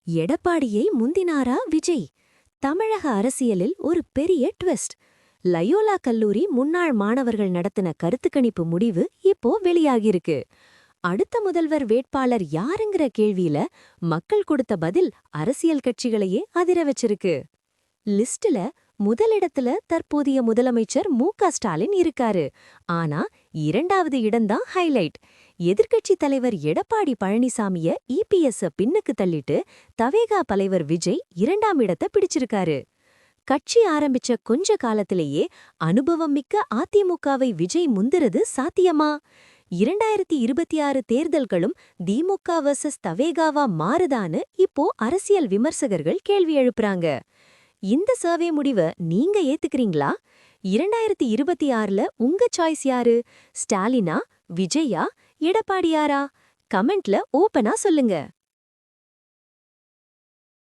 எடப்பாடியை முந்தினாரா விஜய்? தமிழக அரசியலில் ஒரு பெரிய ட்விஸ்ட். லயோலா கல்லூரி முன்னாள் மாணவர்கள் நடத்தின கருத்துக்கணிப்பு முடிவு இப்போ வெளியாகிருக்கு. அடுத்த முதல்வர் வேட்பாளர் யாருங்கிற கேள்வியில மக்கள் கொடுத்த பதில் அரசியல் கட்சிகளையே அதிர வச்சிருக்கு. லிஸ்ட்ல முதலிடத்துல தற்போதைய முதலமைச்சர் மு.க.ஸ்டாலின் இருக்காரு. ஆனா இரண்டாவது இடம்தான் ஹைலைட். எதிர்க்கட்சி தலைவர் எடப்பாடி பழனிசாமிய இபிஎஸ் பின்னுக்கு தள்ளிட்டு தவேகா தலைவர் விஜய் இரண்டாம் இடத்தை பிடிச்சிருக்காரு. கட்சி ஆரம்பிச்ச கொஞ்ச காலத்திலேயே அனுபவம் மிக்க அதிமுகவை விஜய் முந்துறது சாத்தியமா? 2026 தேர்தல்களும் திமுக வர்சஸ் தவேகாவா மாறுதான்னு இப்போ அரசியல் விமர்சகர்கள் கேள்வி எழுப்புறாங்க. இந்த சர்வே முடிவ நீங்க ஏத்துக்கிறீங்களா? 2026ல உங்க சாய்ஸ் யாரு? ஸ்டாலினா, விஜயா, எடப்பாடியாரா? கமெண்ட்ல ஓபனா சொல்லுங்க.